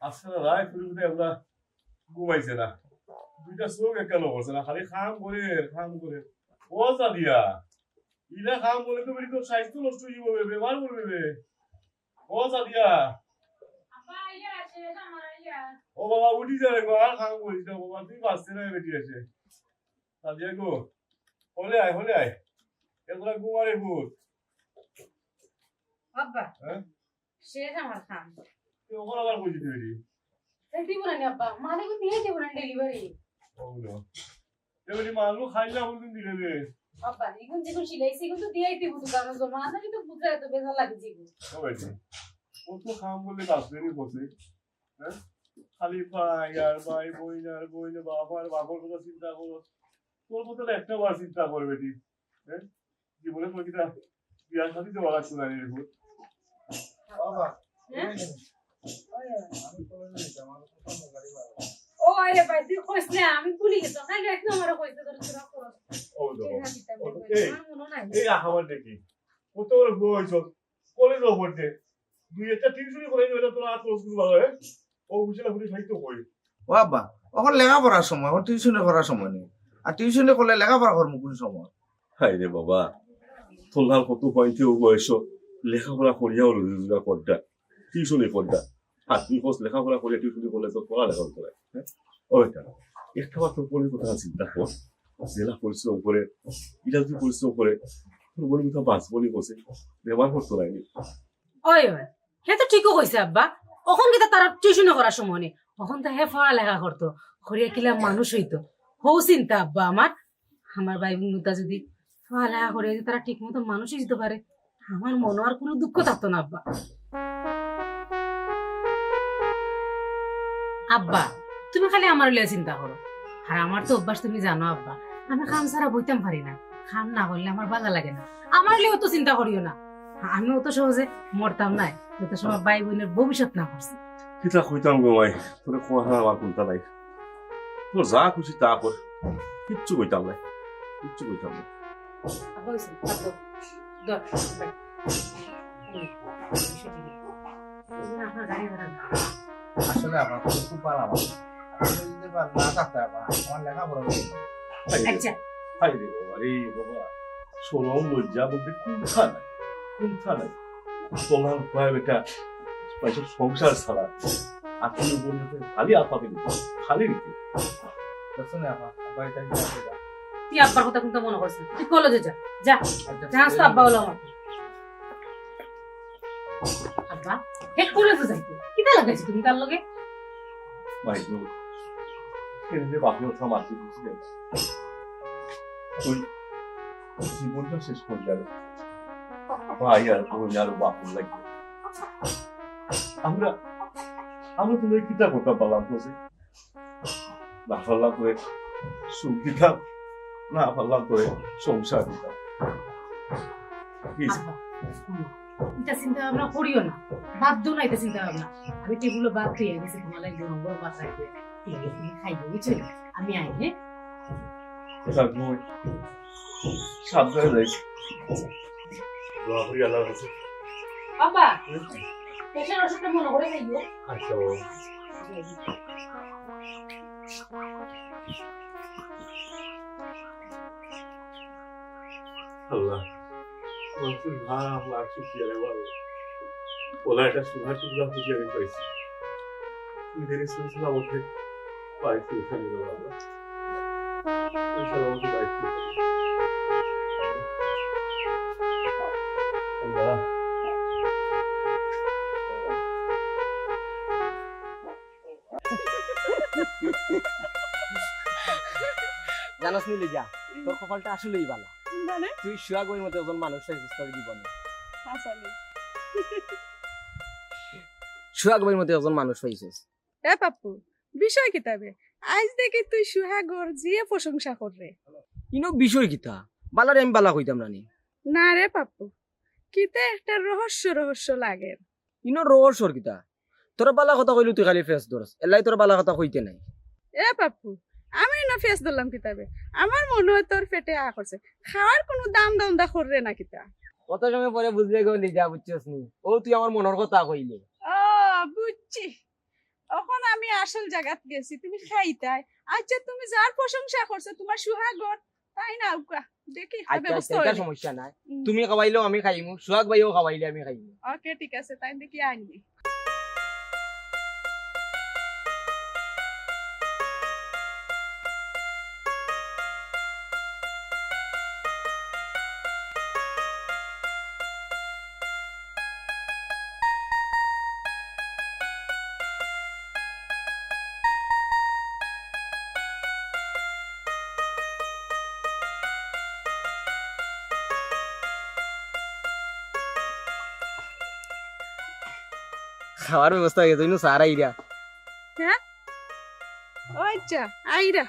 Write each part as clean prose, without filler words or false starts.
আজকে না রায় ফুরি ফুটে আমরা ঘুমাইছে না, দুইটা চোখ একালো করছে না, খালি খাম করে ও দিয়া ইলা খাম বলে তো বেরি তো স্বাস্থ্য নষ্ট হয়ে যাবে, বেমার করবে বে। ও দিয়া ও বাবা উঠি যাবে গো, আর খাম করিস না বাবা, তুই বাঁচতে না বেটি আছে সাদিয়া গো, হলে আয় এগুলা ঘুমারে ভূত। আব্বা হ্যাঁ শেষ আমার খান তুই ওখানে আবার কইছি তুই দিব না আব্বা মানে কি দিয়ে দেব না ডেলিভারি ওগুলো এবারে মালু খাইলা বলদিন দিলে রে আব্বা এখন যেগুলো সিলাইছি এগুলো তো দিয়েই দিব তো কারণ জমা না কিন্তু বুঝা এত বেজার লাগে জীবন ওইটি ও তো খাম বলে বাসবেরই বসে। হ্যাঁ খালি ভাই আর ভাই বইন বাবার কথা চিন্তা করো, তোর মতো একটা বার চিন্তা করে বেটি। হ্যাঁ জীবনে প্রতিটা বিয়ার সাথে তো বলা শোনা নেই রে বাবা ও আরে ভাই তুই কইস না আমি ভুলি গেছি খালি এক নম্বর কইতে তোর তোরা করো ও দেখো আমার মনে নাই এই আহাবার দেখি কত বড় বয়স কলেজ পড়তে দুই একটা টিউশনি করে গেলে তোর আর ক্লোজ করবা হয় ও বুঝলা বুঝি খাইতো কই ও বাবা এখন লেখাপড়ার সময়, এখন টিউশনে করার সময় নেই। আর টিউশনে করলে লেখাপড়া করবো কোন সময়? হাই রে বাবা, তোলার কত পয়েন্টে বয়স লেখাপড়া করিয়াও রোজগার করটা টিউশনি করটা, আর তুই কোস লেখাপড়া করিয়া টিউশনি করলে তো পড়ালেখা করে। হ্যাঁ ওইটা একটা বার তোর পরে কথা চিন্তা কর, জেলা পরিশ্রম করে এটা তুই পরিশ্রম করে তোর বলি কোথাও বাস বলি বসে ব্যবহার করতো না। ওই ওই হে তো ঠিকই কইছে আব্বা, ওখন কি তার টিউশন করার সময় নেই, ওখন তো হে পড়ালেখা করতো করিয়া কিলা মানুষ হইতো। হও চিন্তা আব্বা আমার ভাই বোনটা যদি পড়ালেখা করে তারা ঠিক মতো মানুষ হইতে পারে, আমার মনে আর কোনো দুঃখ থাকতো না আব্বা। আব্বা তুমি খালি আমার লিয়ে চিন্তা করো, আর আমার তো অভ্যাস তুমি জানো আব্বা, আমি খাম ছাড়া বইতাম পারি না, খাম না করলে আমার ভালো লাগে না। আমার লিয়েও তো চিন্তা করিও না, আমিও তো সহজে মরতাম নাই, যত সময় ভাই বোনের ভবিষ্যৎ না করছি। কিতা কইতাম গো মাই, তোর কথা আমার কোনটা নাই, তোর যা খুশি তা কর, কিচ্ছু কইতাম নাই, কিচ্ছু কইতাম না। আব্বা হইছে থাকো দর বাই আপনার গাড়ি ভাড়া না। আসলে আমার খুব ভালো আমার না থাকতে আমার লেখাপড়া আচ্ছা হাই রে বাবা রে বাবা, সরম লজ্জা বলতে কোনটা নাই তোমার ভাই বেটা পয়সা সংসার ছাড়া আর তুমি বলতে খালি আপাতে খালি দিতে শুনে আমার বাড়িটা তুই আব্বার কথা কিন্তু মনে করছিস, তুই কলেজে যা যা জানাস তো আব্বা হলো আমার আব্বা হে কলেজে যাইতে কিটা লাগাইছি তুমি তার লগে ভাই তো এনে বাকি কথা মারতে বুঝি তুই জীবনটা শেষ করে যাবে ভাই আর বোন আর বাপুর লাগবে। আমরা তুমি কিতা করতে পারলাম বসে না পারলাম করে সুখ দিতাম, না পারলাম করে সংসার দিতাম। এটা চিন্তা ভাবনা করিও না, বাধ্য না এটা চিন্তা ভাবনা। আমি টেবিলে বাদ দিয়ে গেছি তোমার লাগে নম্বর বাদ রাখবে, তুমি খাইবে বুঝছো, আমি আই হ্যাঁ সাবধানে যাইছি আল্লাহ কাছে। বাবা প্রেশার ওষুধটা মনে করে খাইও। আচ্ছা আল্লাহ মানুষের ভাব আর শুকিয়ে বলো ওলা একটা সুধার টুকরা খুঁজে আমি পাইছি, তুমি ধীরে শুনছিলাম ওকে পাইছি এখানে আল্লাহ পয়সা আমাকে পাইছি আল্লাহ। জানাস নি লিজা, তোর কপালটা আসলেই ভালো, মানে তুই সুয়াগের মতো একজন মানুষ হয়েছিস তোর জীবনে। আসলে সুয়াগের মতো একজন মানুষ হয়েছিস। এ পাপ্পু বিষয় কিতাবে আজ দেখি তুই সুহাগর জিয়ে প্রশংসা কররে, ইনো বিষয় কিতা বালারে আমি বালা কইতাম নানি। না রে পাপ্পু কিতা একটা রহস্য লাগে। ইনো রহস্যর কিতা, তোর বালা কথা কইলু তুই খালি ফেস ধরস, এলাই তোর বালা কথা কইতে নাই। এ পাপ্পু আমি না ফেস দিলাম কিতাবে, আমার মনে হয় তোর পেটে করছে, খাওয়ার কোনো দাম দা কররে না কিতা। কত সময় পরে বুঝলে গো লিজা, বুঝছস নি, ও তুই আমার মনের কথা কইলি। ও বুঝছি, এখন আমি আসল জায়গাত গেছি তুমি খাইতাই আচ্ছা তুমি যার প্রশংসা করছো তোমার সুহাগর তাই না উকা দেখি আচ্ছা ব্যবস্থা এটা হইলে। সমস্যা নাই তুমি খাওয়াইলেও আমি খাইমু সোহাগ ভাইও খাওয়াইলে আমি খাইমু ওকে ঠিক আছে তাই দেখি আনবি খাওয়ার ব্যবস্থা হয়ে গেছে সারা ইরা ও আচ্ছা আইরা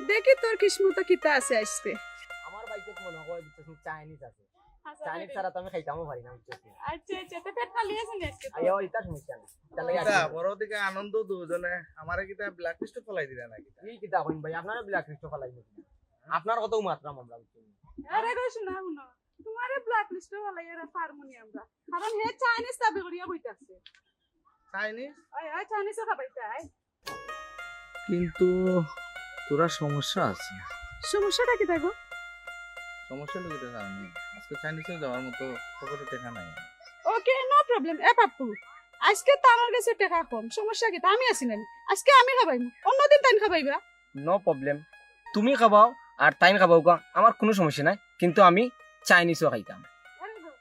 দেখি তোর কিসমত কিতা আছে আজকে আমার বাইকে মনে হয় বুঝছিস চাইনিজ আছে চাইনিজ ছাড়া তো আমি খাইতামও পারি না বুঝছিস আচ্ছা আচ্ছা তো পেট খালি আছে না আজকে আইও এটা সমস্যা নাই তাহলে কিতা বড় দিকে আনন্দ দুজনে আমারে কিতা ব্ল্যাক লিস্টে ফলাই দিলা না কিতা এই কিতা কইন ভাই আপনারা ব্ল্যাক লিস্ট ফলাই নাকি আপনার কত মাত্রা আমরা বুঝছি আরে গো শোনা শুনো তোমারে ব্ল্যাক লিস্টে ফলাই এর হারমোনি আমরা কারণ হে চাইনিজ দাবি করিয়া কইতাছে চাইনিজ আয় আয় চাইনিজও খাবাইতাই কিন্তু তোরা সমস্যা আছে সমস্যাটা কি দেখো সমস্যা লোক এটা আমি আজকে চাইনিজে যাওয়ার মতো পকেটে টাকা নাই ওকে নো প্রবলেম এ পাপ্পু আজকে তো আমার কাছে টাকা কম সমস্যা কি আমি আছি না আজকে আমি খাবাইম অন্যদিন তাই খাবাইবা নো প্রবলেম তুমি খাবাও আর তাইন খাবাও কা আমার কোনো সমস্যা নাই কিন্তু আমি চাইনিজও খাইতাম আরে গো,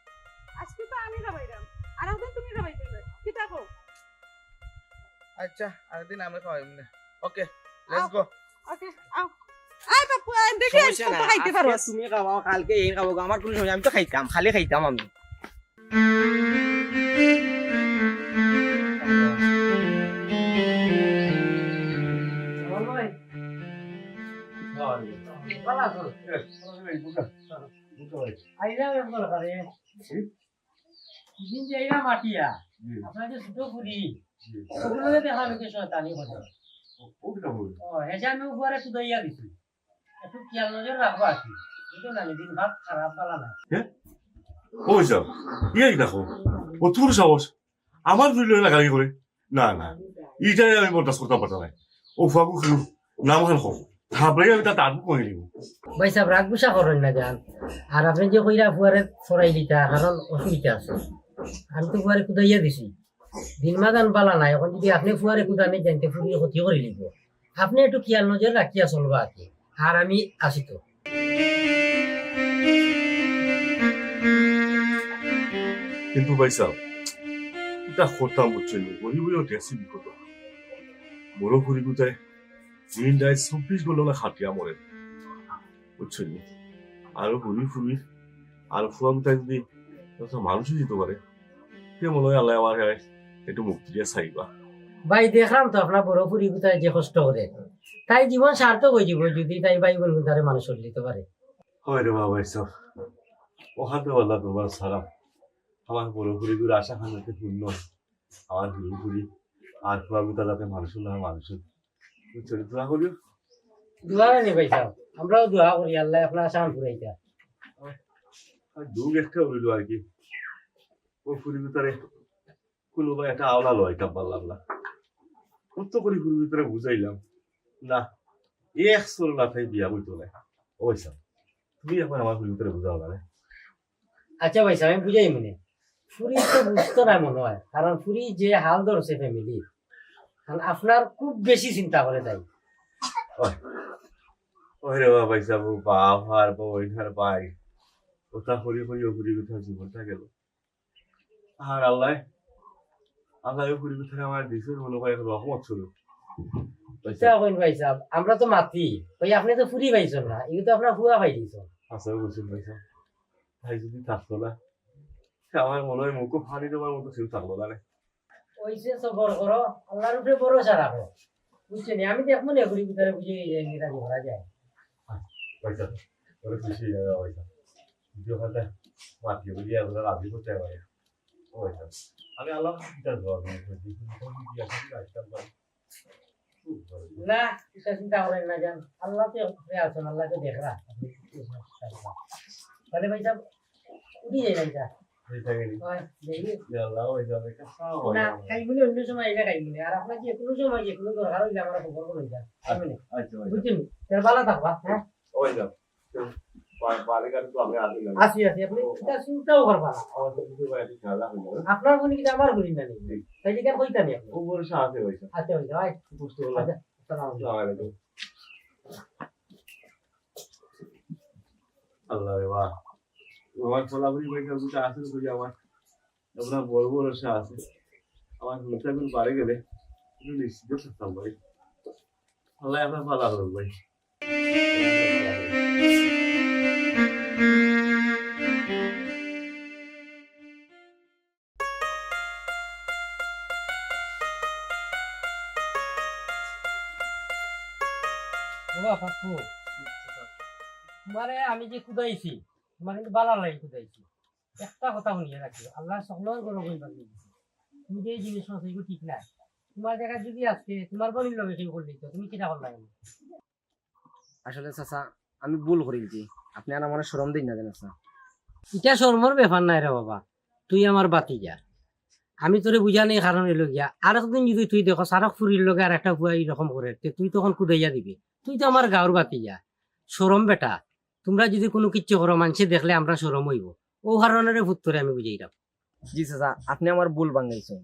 আজকে তো আমি খাবাইলাম আর একদিন তুমি খাবাইতে কি থাকো আচ্ছা আরেকদিন আমি খাওয়াইম না ওকে লেটস গো ওকে আও আয় পাপ্পু আয় দেখি আজকে তো খাইতে পারো তুমি খাবাও কালকে এই খাবাও আমার কোনো সমস্যা আমি তো খাইতাম খালি খাইতাম আমি আপনাদের ছোট পুরি ওগুলো দেখা লোকেশন টানি কথা আমি উপরে সুদাইয়া দিছি একটু খেয়াল নজর রাখবো আর কি বুঝলো না দিন ভাত খারাপ পালা না ওই যাও ইয়াই দেখো ও তোর সাহস আমার ভিডিও লাগাই করে না না এইটাই আমি বরদাস্ত করতে পারতাম না ও ফাগু খেলু নাম খান হোক থাপড়ে আমি তার তারপর কয়ে দিব ভাই সাহেব রাগ গুসা করেন না যান আর আপনি যে কইরা ফুয়ারে ফরাই দিতা কারণ অসুবিধা আছে আমি তো ফুয়ারে কুদাইয়া দিছি দিন মাদান পালা নাই এখন যদি আপনি ফুয়ারে কুদানে জানতে ফুরিয়ে ক্ষতি করে নিব আপনি একটু খেয়াল নজর রাখিয়া চলবা আর কি আর আমি আসি তো কিন্তু ভাই সাহেব এটা করতাম বুঝছেন বহি বইও টেসি বিপদ বড় ফুরি গুতায় দিন রায় 24 ঘন্টা খাটিয়া মরে বুঝছেন আরো ঘুরি ফুরি আর ফুয়া গুতায় যদি মানুষই দিতে পারে সে মনে হয় আল্লাহ আমার একটু মুক্তি দিয়ে চাইবা ভাই দেখলাম তো আপনার বড় ফুরি কোথায় যে কষ্ট করে তাই জীবন সার্থক হয়ে যাব যদি তাই ভাই বোন তারে মানুষ দিতে পারে হয় রে বাবা সব ওখানে আল্লাহ তোমার সালাম আমার বড় ফুরিগুলো আশা খানাতে পূর্ণ আমার ঘুরি ঘুরি আর ফুয়া গুতা যাতে মানুষ না মানুষ বুঝছেন দোয়া করিও দোয়া নেই ভাই সাহেব আমরাও দোয়া করি আল্লাহ আপনার আসান ফুরাইতা আর দুগ একটা হইলো আর কি ও ফুরি গুতারে কোনোবা একটা আওলা লয়টা পারলাম না কত করে ফুরি গুতারে বুঝাইলাম না এক সোল না তাই বিয়া বইতো না ওই সব তুমি এখন আমার ফুরি গুতারে বুঝাও না আচ্ছা ভাই সাহেব আমি বুঝাই মনে ফুরি তো বুঝতো না মনে হয় কারণ ফুরি যে হাল ধরছে ফ্যামিলি আপনার খুব বেশি চিন্তা করে তাই ওই রে বাবা যাবো বাপ আর বইনার ভাই ওটা হরি হরি হরি কথা জীবনটা গেল আর আল্লাহ আল্লাহ হরি কথা আমার দিছে মনে হয় রহমত ছিল ভাই সাহেব আমরা তো মাতি ভাই আপনি তো ফুরি পাইছেন না এগুলো তো আপনার ফুয়া পাই দিয়েছ আচ্ছা বলছেন ভাই সাহেব ভাই যদি থাকতো না আমার মনে হয় মুখ ফানি দেওয়ার মতো ছিল থাকলো না ওই যে সবর করো আল্লাহর উপরে ভরসা রাখো বুঝছেন আমি দেখবো না ঘুরি ভিতরে বুঝে রাজি ভরা যায় ভাই সাহেব ওরা খুশি হয়ে যাবে ভাই সাহেব দ্বিতীয় কথা মাতি বুঝিয়ে ওরা রাজি করতে পারে ওই সাহেব আমি আল্লাহ চিন্তা করবো না এটা চিন্তা করেন না যান আল্লাহ তো আছেন আল্লাহকে দেখরা তাহলে ভাই সাহেব উঠি যাই না না খাইবুনি অন্য সময় এটা খাইবুনি আর আপনার যে কোনো সময় যে কোনো দরকার হইলে আমার খবর করে যান আমি বুঝছেন তার ভালো থাকবা হ্যাঁ আসি আসি আপনি এটা চিন্তাও করবা না আপনার গুলি কি আমার গুলি না নেই তাই কি কইতা নি আপনি আচ্ছা আচ্ছা ভাই আচ্ছা আসসালামু আলাইকুম আল্লাহ রে বাহ আমার ফলাফল পরীক্ষা দুটো আছে বুঝি আমার আমরা বড় বড় আশা আছে আমার মুস্তাকিল বাড়ি গেলে একটু নিশ্চিত থাকতাম ভাই আল্লাহ আপনার ভালো হবে ভাই বাবা পাপু তোমারে আমি যে কুদাইছি তোমার কিন্তু বালা লাগি কুদাইছি একটা কথা শুনিয়ে রাখি আল্লাহ সকলের গরো কইবার দিয়েছে তুমি যে জিনিস আছে এগুলো ঠিক না তোমার জায়গা যদি আজকে তোমার বোনের লগে কেউ করলি তো তুমি কিটা করলা আসলে চাচা আমি ভুল করেছি আপনি আর আমার শরম দিন না জানেন এটা শর্মর ব্যাপার নাই রে বাবা তুই আমার বাতি যা আমি তোরে বুঝা নেই কারণ এলো গিয়া আর একদিন যদি তুই দেখো সারক ফুরির লগে আর একটা ফুয়া এরকম করে তুই তখন কুদাইয়া দিবি তুই তো আমার গাঁর বাতি যা শরম বেটা তোমরা যদি কোনো কিচ্ছু করো মানুষে দেখলে আমরা শরম হইব ও কারণের ভূত করে আমি বুঝাই রাখ জি চাচা আপনি আমার ভুল বাঙাইছেন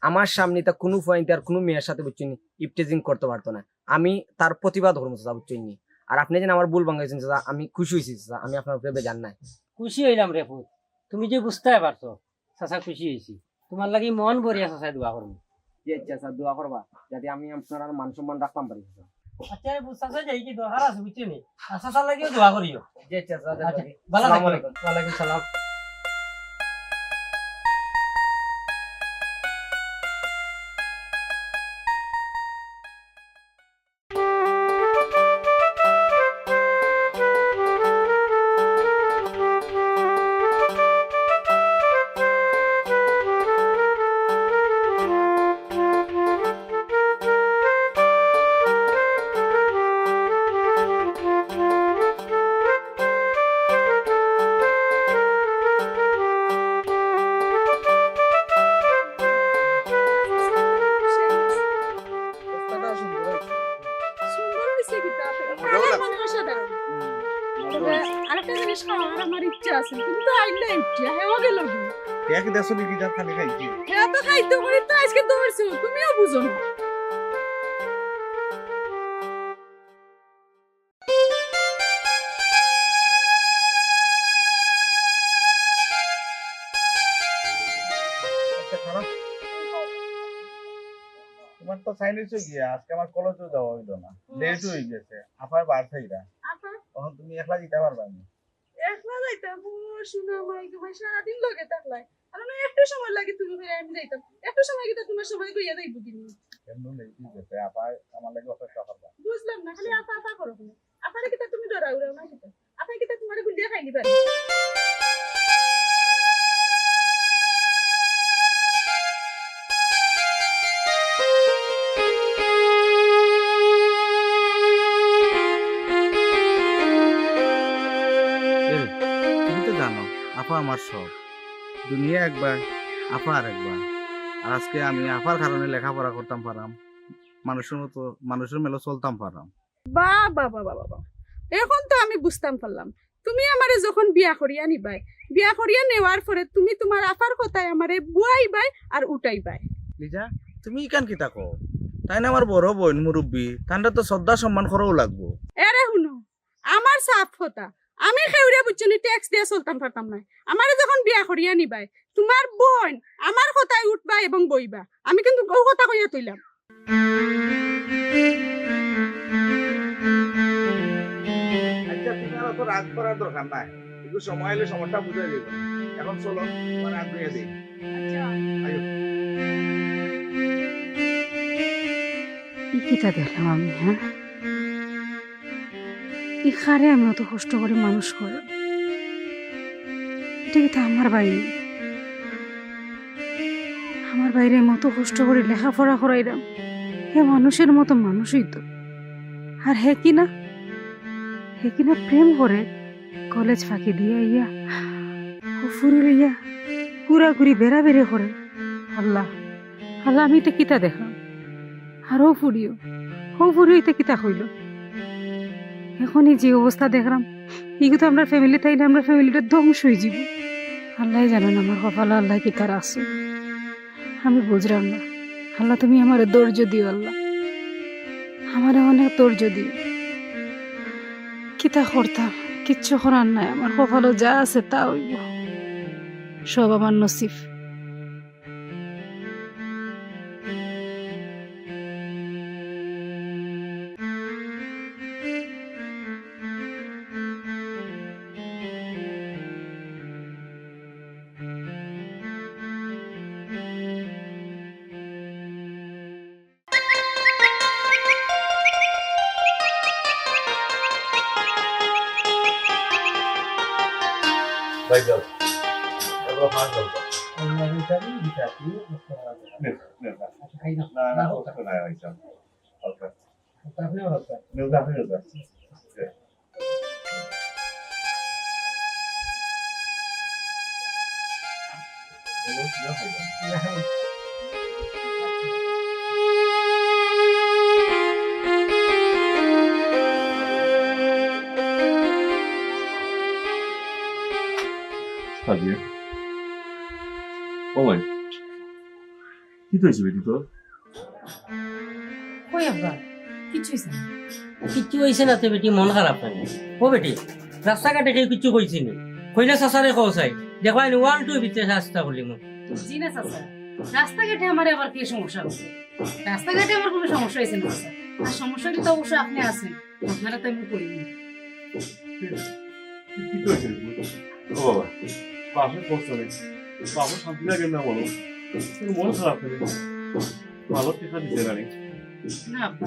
আমার সামনে তা কোনো পয়েন্ট আর কোনো মেয়ের সাথে বুঝছেন ইপটেজিং করতে পারতো না আমি তার প্রতিবাদ করবো চাচা বুঝছেন আর আপনি যেন আমার ভুল বাঙাইছেন চাচা আমি খুশি হয়েছি চাচা আমি আপনার উপরে বেজান নাই খুশি হইলাম রে পুত তুমি যে বুঝতে পারছো চাচা খুশি হয়েছি তোমার লাগি মন ভরিয়া চাচা দোয়া করবো জি চাচা দোয়া করবা যাতে আমি আপনার আর মান সম্মান রাখতাম পারি চাচা আচ্ছা চাচা যাই কি দরকার আছে বুঝছো নি চাচা লাগিও দোয়া করিও জি চাচা আচ্ছা ভালো থাকবেন ওয়ালাইকুম সালাম সুন্দর হয়েছে কিতা কালার মানে অসাধারণ তবে আরেকটা জিনিস খাওয়ার আমার ইচ্ছা আছে কিন্তু আইলে ইচ্ছা হেও গেল এক দেশো লিখি যা খালি খাইছি হ্যাঁ তো খাইতে পারি তো আজকে দৌড়ছো তুমিও বুঝো না তোমার তো সাইনিস হয়ে গিয়া আজকে আমার কলেজেও যাওয়া হইলো না লেট হয়ে গেছে আপার বার থাইরা আপা তখন তুমি একলা যেতে পারবা না একলা যাইতাম শোনা মাইকে ভাই সারাদিন লগে থাকলাই আর না একটু সময় লাগে তুমি ভাই আমি যাইতাম একটু সময় কিন্তু তোমার সময় কইয়া যাইব কিনি কেন লেট হয়ে গেছে আপা আমার লাগে অপেক্ষা করবা বুঝলাম না খালি আপা আপা করো তুমি আপারে কিতা তুমি ডরাও না কিতা আপা কিতা তোমার গুলিয়া খাইনি পারি তুমি তো জানো আপা আমার সব দুনিয়া একবার আপা আর একবার আর আজকে আমি আপার কারণে লেখাপড়া করতাম পারাম মানুষের মতো মানুষের মেলে চলতাম পারাম বাবা বাবা বাবা এখন তো আমি বুঝতাম পারলাম তুমি আমারে যখন বিয়া করিয়া নিবাই বিয়া করিয়া নেওয়ার পরে তুমি তোমার আপার কথায় আমারে বুয়াইবাই আর উঠাইবাই লিজা তুমি ইকান কি তাকো তাই না আমার বড় বোন মুরব্বী তান্ডা তো শ্রদ্ধা সম্মান করাও লাগবো এরে শুনো আমার সাফ কথা আমি খেউরিয়া বুঝছনি ট্যাক্স দিয়ে চলতাম পারতাম না আমারে যখন বিয়া করিয়া নিবাই তোমার বোন আমার কথায় উঠবা এবং বইবা আমি কিন্তু গৌ কথা কইয়া তুইলাম আচ্ছা তুমি আর অত রাগ করার দরকার নাই একটু সময় এলে সময়টা বুঝে দিব এখন চলো তোমার রাগ দিয়ে দিই কিটা দেখলাম আমি হ্যাঁ ইখারে আমি অত কষ্ট করে মানুষ করে এটা কিন্তু আমার বাইরে আমার বাইরে মতো কষ্ট করে লেখাপড়া করাইলাম হে মানুষের মতো মানুষই তো আর হে কিনা প্রেম করে কলেজ ফাঁকি দিয়ে ইয়া ও ফুরি লইয়া ঘুরাঘুরি বেড়াবেড়ি করে। আল্লাহ আল্লাহ, আমি এটা কিতা দেখলাম। আর ও ফুরিও এটা কিতা হইল। এখন এই যে অবস্থা দেখলাম, এগুলো তো আমরা ফ্যামিলি তাইলে আমরা ফ্যামিলিটা ধ্বংস হয়ে যাব। আল্লাহ জানেন আমার কপালে আল্লাহ কি তার আছে, আমি বুঝলাম না। আল্লাহ তুমি আমার ধৈর্য দিও, আল্লাহ আমার অনেক ধৈর্য দিও। কিতা করতাম, কিচ্ছু করার নাই। আমার কপালে যা আছে তা হইব, সব আমার নসিব। ভাই যাও, এবার ভাত দাও। না না, ওটা তো নাই ভাই যাও। ওকে, নেওদা আপনি নেওদা। সাদিয়া, ও মাই, কি তো হয়েছে বেটি তোর? কই আব্বা, কিচ্ছু হইছে না। কিচ্ছু হয়েছে না তো বেটি, মন খারাপ নাকি? ও বেটি, রাস্তাঘাটে কেউ কিচ্ছু কইছি নি? কইলে চাচারে কও চাই দেখবাই 1 2 ভিতরে রাস্তা করলি মো। জি না চাচা, রাস্তাঘাটে আমার আবার কি সমস্যা হচ্ছে? রাস্তাঘাটে আমার কোনো সমস্যা হয়েছে না চাচা। আর সমস্যাটি তো অবশ্যই আপনি আছেন, আপনারা তো আমি করিনি। কি তো হয়েছে? ও বাবা, বাপের কষ্ট নেই, বাপের শান্তি লাগে না বলো, মন খারাপ করে ভালো টেকা দিতে পারি না আব্বা,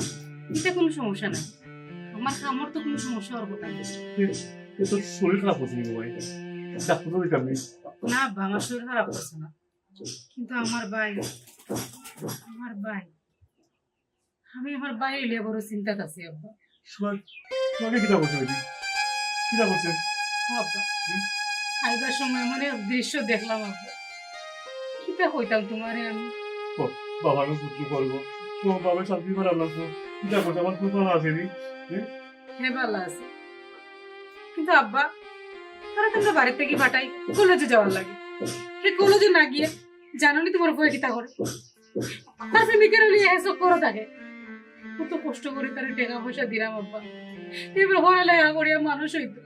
এটা কোনো সমস্যা নাই। আমার তো কোনো সমস্যা হওয়ার কথা নেই। তোর শরীর খারাপ হচ্ছে নি ভাই, ডাক্তার তো দেখাবি? না আব্বা, আমার শরীর খারাপ করছে না, কিন্তু আমার ভাই আমি আমার ভাই এলে বড় চিন্তা আছি আব্বা। তোমাকে কিতা করছে বেটি, কিতা করছে? আব্বা, আইবার সময় মানে দৃশ্য দেখলাম আব্বা, কিতা হইতাম তোমারে আমি। বাবার পুত্র করবো, তোমার বাবার শান্তি খারাপ লাগতো, কিতা করছে? আমার পুত্র আসেনি। হ্যাঁ ভালো আছে, কিন্তু আব্বা তারা তোমরা বাড়ি থেকে পাঠাই কলেজে যাওয়ার লাগে। সে কলেজে না গিয়ে জানোনি তোমার বই কিতা করে, তার প্রেমিকের নিয়ে এসব করে থাকে। কত কষ্ট করে তার টাকা পয়সা দিলাম আব্বা, এবার পড়ালেখা করিয়া মানুষ হইতো।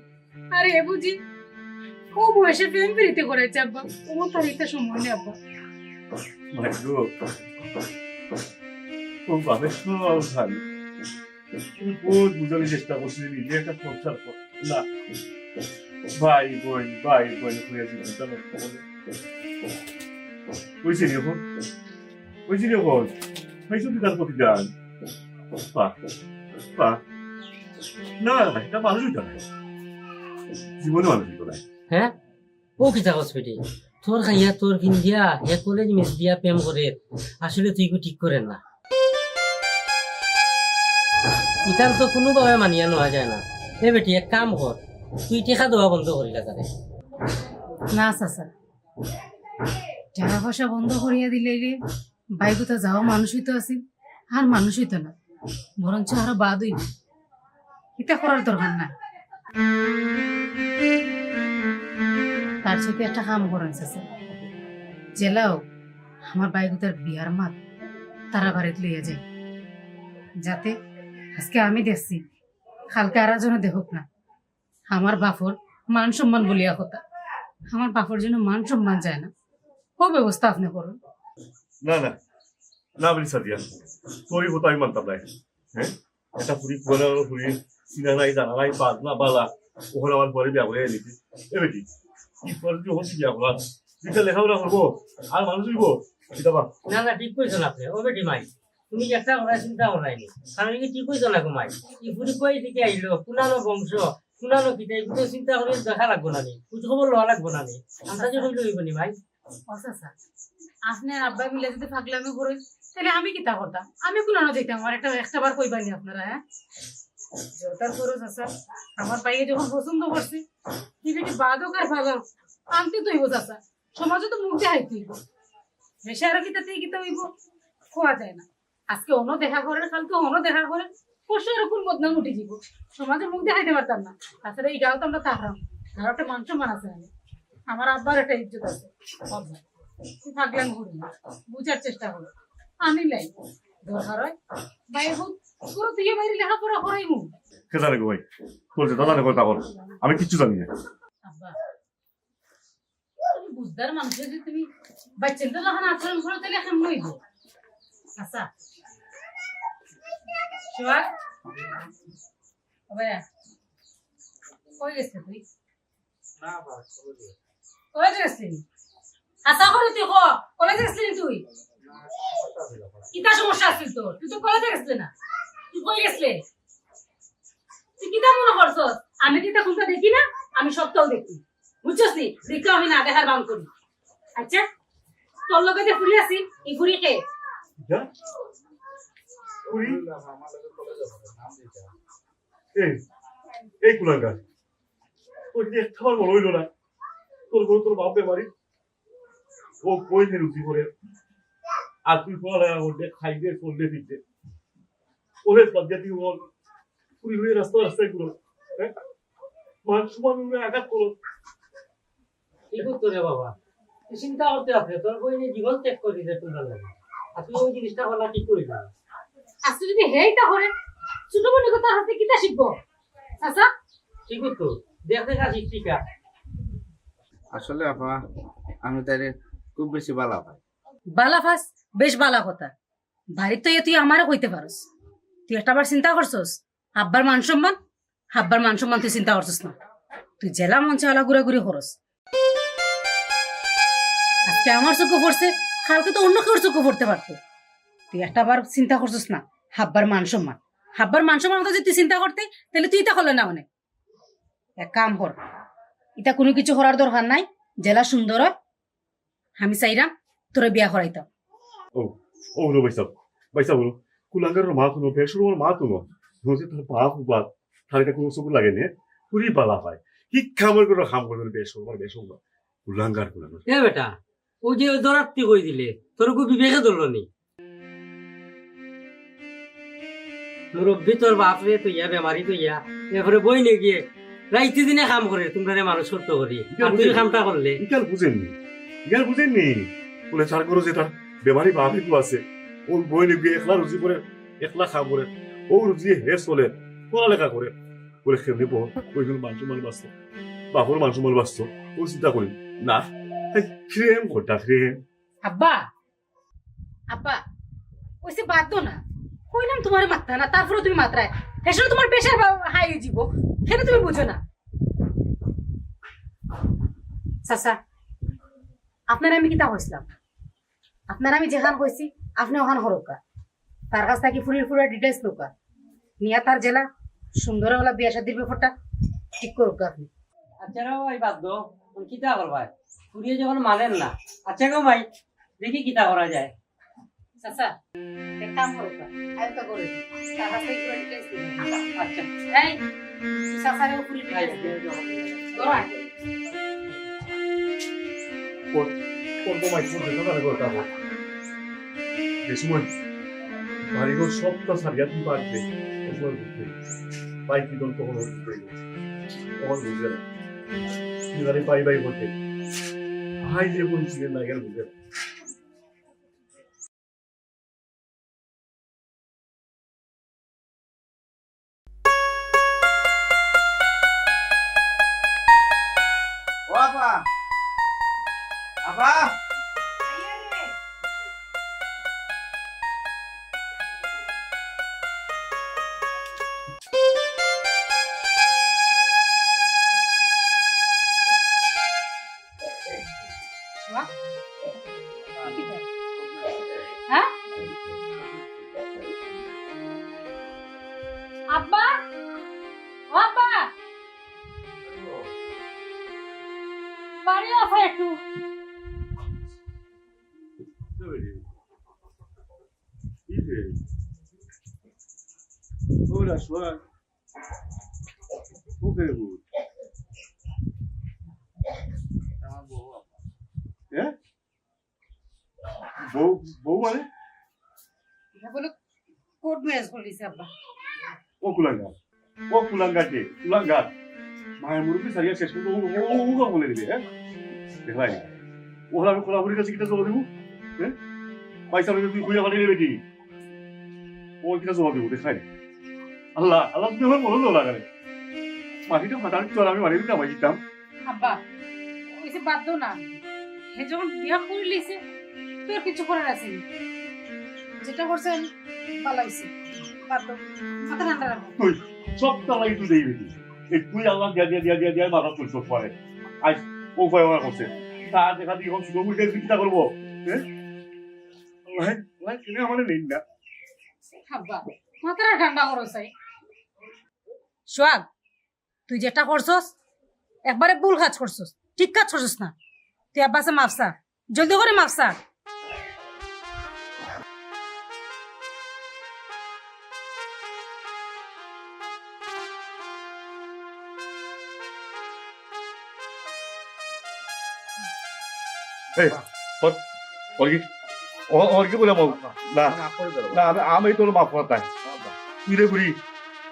আরে এ বুঝি ও বয়সে প্রেম প্রীতি করেছে আব্বা, তোমার তার একটা সময় নেই আব্বা। ভাই গো, তোর বাপের সব ভালো, তুমি বহুত বুঝানোর চেষ্টা করছি নিজে একটা সংসার কর না। ভাই বোন হয়ে জীবনটা নষ্ট করে বুঝছি এখন, ভাই শুধু তার প্রতিদান না, এটা মানুষ হইতে না, জীবনে মানুষ হইতো না। হ্যাঁ, ও কিতা কস বেটি, তোর খাইয়া তোর ভিন্দিয়া হে কলেজ মিস দিয়া প্রেম করে, আসলে তুই ঠিক করেন না। ইকান তো কোনোভাবে মানিয়া নেওয়া যায় না। এ বেটি এক কাম কর, তুই টেকা দেওয়া বন্ধ করিলা তারে। না চাচা, টাকা পয়সা বন্ধ করিয়া দিলে বাইকটা যাওয়া মানুষই তো আছে, আর মানুষই তো না, বরঞ্চ আরো বাদ হইবে। এটা করার দরকার না। তার সাথে একটা কাম করেন চাচা, জেলাও আমার বাইকটার বিয়ার মাত তারা বাড়িতে লইয়া যায়, যাতে আজকে আমি দেখছি কালকে আর যেন দেখুক না। আমার বাপর মান সম্মান বলিয়া কথা, আমার বাপর জন্য মান সম্মান যায় না। ও ব্যবস্থা আপনি করুন। না না না বলি সাদিয়া, তোরই কথা আমি মানতাম নাই। হ্যাঁ, একটা পুরি কুয়ানো পুরি চিনা নাই জানা নাই পাত না বালা, ওখানে আমার পরে বিয়া করে নিতি। এ বেটি, কি পরে যখন বিয়া করা তুই লেখাপড়া করবো আর মানুষ হইব এটা বা? না না, ঠিক কইছেন আপনি। ও বেটি মাই, তুমি একটা কথা চিন্তা করাইনি, কারণ কি ঠিক কইছ না গো মাই। ই পুরি কই দিকে আইলো, পুরানো বংশ, পুরানো কিতা, এগুলো চিন্তা করে দেখা লাগবো না নি, খোঁজ খবর লওয়া লাগবো না নি, আমরা যে হইল হইব নি ভাই। আচ্ছা, আপনি আর আব্বাই মিলে যদি ফাগলামি করে তাহলে আমি কিতা করতাম? আমি কুলানো যেতাম, আমার একটা বার কইবানি আপনারা। হ্যাঁ, জোরদার করো চাচা, আমার পাইয়ে যখন পছন্দ করছি কি বেটি বাদক আর ভালো আনতে তো হইব চাচা। সমাজে তো মুখ দেখাই তুইব বেশি আরো কিতাতে কিতা হইব খোয়া যায় না আজকে অন্য দেখা করেন কালকে অন্য দেখা করেন পরশু এরকম বদনাম উঠে যাব সমাজে মুখ দেখাইতে পারতাম না তাছাড়া এই গাঁও তো আমরা থাকলাম আর একটা মান সম্মান আছে আমার আব্বার একটা ইজ্জত আছে তুই থাকলাম ঘুরি না বুঝার চেষ্টা করো আমি লাই দরকার হয় ভাই হোক পুরো তুই বাইরে লেখাপড়া করাই মুখ কে জানে গো ভাই বলছে দাদা না কথা বল আমি কিচ্ছু জানি না আব্বা তুমি বুঝদার মানুষ যদি তুমি বাচ্চাদের যখন আচরণ করো তাহলে এখন নইব আচ্ছা সোহাগ ভাইয়া কই গেছে তুই কলেজে গেছিলি আশা করি তুই কলেজে গেছিলি তুই কিতা সমস্যা আছিল তোর তুই তো কলেজে গেছিলি না তুই কই গেছিলি তুই কিতা মনে করছ আমি কিতা কোনটা দেখি না আমি সবটাও দেখি বুঝছস নি দেখো আমি না দেখার বাম করি আচ্ছা তোর লগে যে ফুরি আছি এই ফুরি কে যা পুরি এই কুলাঙ্গা ওই যে খাবার বড় হইল না তোর বাপ বেমারি ও কই নে রুচি করে আর তুই পড়ালেখা করতে খাইতে চলতে ফিরতে ওরে পদ্ধতি বল পুরি হয়ে রাস্তায় গুলো মান সমান আঘাত করো কি করতো রে বাবা তুই চিন্তা করতে আছে তোর বই নিয়ে জীবন ত্যাগ করে দিতে তোর লাগে আর তুই ওই জিনিসটা বলা ঠিক করি না আজকে যদি হেইটা করে ছোট মনে কথা হাতে কিতা শিখবো আচ্ছা ঠিক করতো দেখতে কাজ শিক্ষিকা আসলে আপা আমি তাইরে খুব বেশি বালা পাই বালা ফাস বেশ বালা কথা বাড়ির তো তুই আমারও কইতে পারস তুই একটাবার চিন্তা করছস আব্বার মান সম্মান তুই চিন্তা করছস না তুই জেলা মঞ্চে আলা ঘুরাঘুরি করস আজকে আমার চোখে পড়ছে কালকে তো অন্য কেউ চোখে পড়তে পারতো তুই একটাবার চিন্তা করছস না হাব্বার মান সম্মান কথা যদি তুই চিন্তা করতে তাহলে তুই তা করলে না অনেক এক কাম কর এটা কোনো কিছু করার দরকার নাই জেলা সুন্দর হয় আমি চাইরাম তোরা বিয়া করাইতাম ও বলো বাইসা বলো কুলাঙ্গার মা তুনো বেসুর মা তুনো ধরছে তার বাপ বাপ তার এটা কোনো চকুর লাগে নে পুরি বালা পায় কি খাবার করে খাম করে বেসুর কুলাঙ্গার এ বেটা ও যে দরাত্তি কই দিলে তোর খুব বিবেকে ধরলো নি মুরব্বী তোর বাপরে তো ইয়া বেমারি তো ইয়া এরপরে বই নিয়ে গিয়ে রাইতে দিনে কাম করে তোমরা মানুষ করতে করি আর তুই কামটা করলে ইকাল বুঝেননি বলে চার করো যে তার বেমারি বাপ একটু আছে ওর বই নিয়ে একলা রুজি করে একলা খাম করে ও রুজি হে চলে পড়ালেখা করে বলে খেলে ওইগুলো মান সম্মান বাঁচত বাপর মান সম্মান বাঁচত ও চিন্তা করি না ক্রেম ঘটা ক্রেম আব্বা ওইসে বাদ না কইলাম তোমার মাত্রা না তারপরে তুমি মাত্রায় হেসে তোমার পেশার হাই যাব সেটা তুমি বুঝো না চাচা আপনার আমি কিতা কইছিলাম আপনার আমি যেখান কইছি আপনি ওখান হরকা তার কাছ থেকে ফুরির ডিটেলস লোকা নিয়া তার জেলা সুন্দরওয়ালা বিয়া শাদির ব্যাপারটা ঠিক করুক আপনি আচ্ছা রে ভাই বাদ দো কিতা করবা পুরিয়ে যখন মানেন না আচ্ছা গো ভাই দেখি কিতা করা যায় চাচা এক কাম করুক আয়ত্ত করে দিই তার কাছ থেকে পুরো ডিটেলস দিবেন আচ্ছা এই চাচারে ফুরির ডিটেলস দিবেন বাড়িঘর সবটা সারিয়া তুমি পারবে পাই কি দল তখন বুঝবে না তুমি পাই করতে ভাই যে বলছিলেন না গেল বুঝবে না আপা হ্যাঁ আব্বা আব্বা বাড়ি আসো একটু Hola, Joan. ¿Cómo que বউ বউ মানে বলে কোর্ট ম্যারেজ করিস আব্বা ও কুলাঙ্গার কে কুলাঙ্গার মায়ের মুরব্বী সারিয়া শেষ করতে ও বলে দিবে হ্যাঁ দেখাই ওরা আমি কোলাপুরের কাছে কিটা জমা দেবো হ্যাঁ পয়সা আমি তুই ঘুরে পাঠিয়ে দেবে কি ও কিটা জমা দেবো দেখাই আল্লাহ আল্লাহ তুমি আমার মনে দোলা করে মাটিটা ফাটার চল আমি মাটি দিতে আমার দিতাম আব্বা ওইসে বাদ দাও না হে যখন বিয়া করে লিছে তোর কিছু করার আছে যেটা করছেন ভালো হয়েছে বাদ দাও মাথা ঠান্ডা রাখো তুই সব তালাই তুই দেই বেটি এই তুই আল্লাহ দিয়া মাথা তুলছ পরে আজ ও ভয় আমার করছে তা দেখা দিয়ে এখন শুধু উঠে চিন্তা করবো হ্যাঁ আল্লাহ কিনে আমার নেই না আব্বা মাথাটা ঠান্ডা করো চাই সোহাগ তুই যেটা করছস একবারে ভুল কাজ করছস ঠিক কাজ করছস না তুই আব্বাসে মাফসা জলদি করে মাফসা এই ওর কি বলে না না আমি তোর মাফ করতাম তুই রে বুড়ি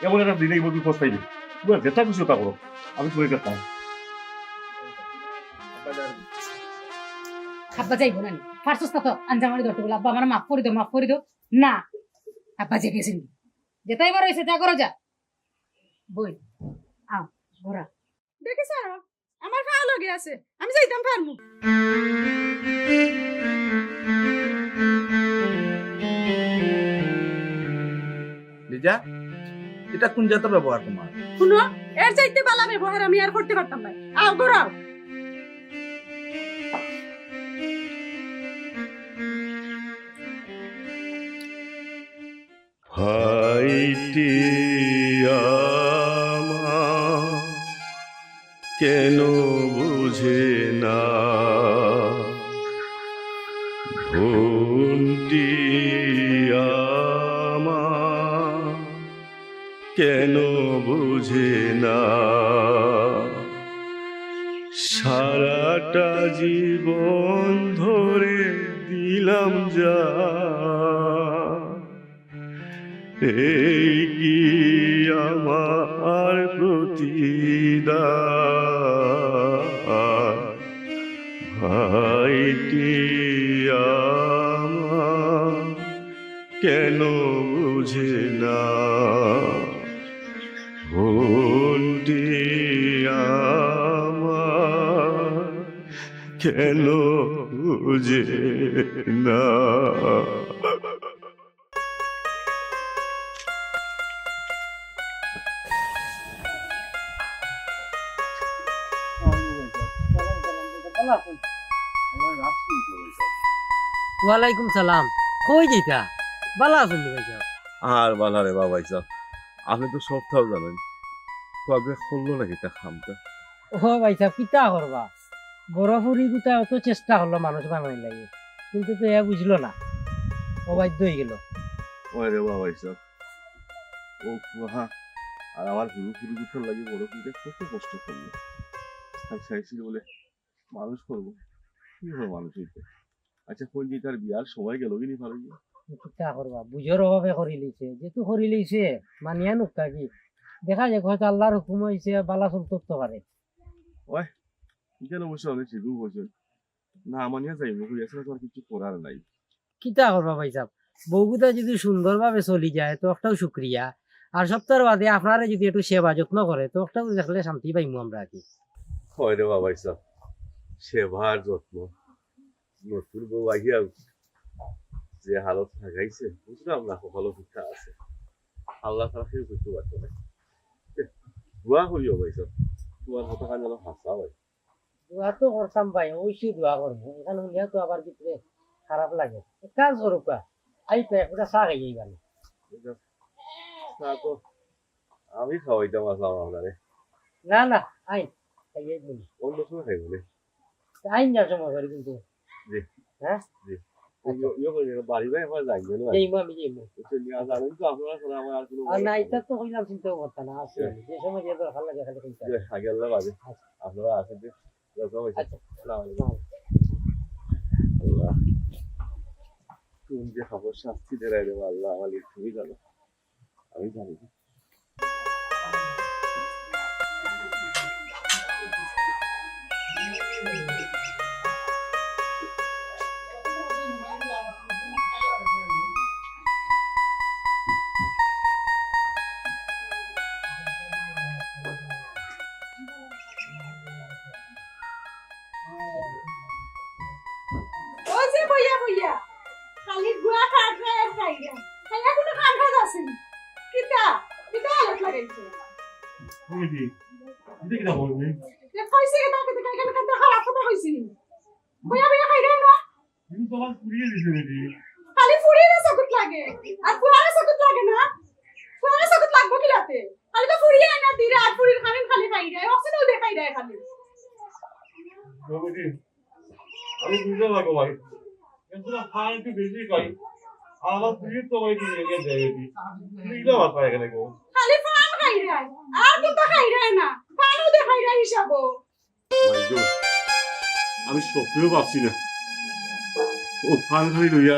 এমন একটা দিনেই বদল পস্তাইবি তুই যেটা কিছু তা করো আমি করে করতাম আব্বা যাইবো না ফারছস না তো আঞ্জামারি ধরতে বলে আব্বা আমার মাফ করে দাও না আব্বা জেগেছেন যেটাই বার হয়েছে যা করো যা বই আও ঘোরা দেখিস আমার ভালো লগে আছে আমি যাইতাম পারমু লিজা এটা কোন জাতের ব্যবহার তোমার শুনো এর চাইতে বালা ব্যবহার আমি আর করতে পারতাম না আও গড়াও ভাইটি আমার কেন বুঝে না ভুলটি আমার কেন বুঝে না সারাটা জীবন ধরে দিলাম যা এই কি আমার প্রতিদান ভাইটি আমার কেন বুঝে না ভুলটি আমার কেন বুঝে না ওয়ালাইকুম সালাম কই যেতা ভালো আছেন ভাই সাহেব আর বালা রে বাবা ভাইসা আপনি তো সবটাও জানেন তো আপনি খুললো নাকি তা খামটা ও ভাই সাহেব কিতা করবা বরফুরি গুতা অত চেষ্টা হলো মানুষ বানাই লাগে কিন্তু তো এ বুঝলো না অবাধ্য হয়ে গেল ওই রে বাবা ভাইসা ও হ্যাঁ আর আমার হুরু ফুরু দুটোর লাগে বড় ফুটে কত কষ্ট করলো আর চাইছিল বলে মানুষ করবো কি হবে মানুষ হইতে আচ্ছা কোন যে তার বিয়ার সময় গেল কিনি ভালো গিয়ে কিতা করবা বুঝর অভাবে করি লইছে যেহেতু করি লইছে মানিয়া নুকা কি দেখা যায় হয়তো আল্লাহর হুকুম হয়েছে বালা চল করতে পারে ওই এখানে বসে অনেক শিখু বসে না আমানিয়া যাইব হইয়াছে তো আর কিছু করার নাই কিতা করবা ভাই সাহেব বউগুতা যদি সুন্দরভাবে চলি যায় তো একটাও শুক্রিয়া আর সপ্তাহের বাদে আপনারা যদি একটু সেবা যত্ন করে তো একটাও দেখলে শান্তি পাইমু আমরা আর কি হয় রে বাবা সব সেবার যত্ন নতুন বউ আহিয়া যে হালত থাকাইছে বুঝলাম না কপালো ভিক্ষা আছে আল্লাহ তারা কেউ করতে পারতো না দোয়া করিও ভাই সব তোমার মতো কাজ যেন হাসা হয় দোয়া তো করতাম ভাই অবশ্যই দোয়া করবো এখানে উনিয়া তো আবার ভিতরে খারাপ লাগে এক কাজ করুকা আইতে একটা চা খাই যাইবানি তা তো আমি খাওয়াইতাম আসলাম আপনারে না না আইন খাইয়াই বলি অন্য সময় খাই বলে আইন যাওয়ার সময় করি কিন্তু জি হ্যাঁ জি ইয়ে করে বাড়ি ভাই আমার যাইবে না যাইমু আমি যাইমু নিয়ে যাবেন তো আপনারা শোনা আমার আর কোনো আর না এটা তো হইলাম চিন্তাও করতাম না আছে যে সময় যে দরকার লাগে খালি কইতা আগে আল্লাহ বাজে আপনারা আসেন যে আচ্ছা আসসালামু আলাইকুম আল্লাহ তুমি যে খবর শাস্তি দেয় রে আল্লাহ মালিক তুমি জানো, আমি জানি না। ওই যে বইয়া বইয়া খালি গুয়া খাটরা আর খাইরা খাইয়া কোনো খান খাজ আছে কিতা কিতা আলোচ লাগাইছে তুমি কি দেখি না বলবি তে কইছে এটা কিতা কাইখানে কাটা খারাপ কথা কইছি বইয়া বইয়া খাইরা না তুমি তো আমার পুড়িয়ে দিছে নাকি? খালি ফুরিয়ে সকুত লাগে আর ফুয়ারা সকুত লাগে না ফুয়ারা সকুত লাগবো কি লাতে খালি তো ফুরিয়ে না দিরা আর ফুরির খালি খালি খাইরা অক্সিজেন দেখাই দেয় খালি বৌদি, আমি বুঝতে পারবো ভাই, কিন্তু না খাওয়া একটু বেশি খাই, আর আমার পুড়িয়ে তো ভাই তুমি এগিয়ে দেয় বেশি, তুমি কি আমার পায় এখানে গো? খালি ফান খাইরা আর তো খাইরা না ফানও দেখাইরা হিসাবও ভাই গো, আমি স্বপ্নেও ভাবছি না ও ফান খালি লইয়া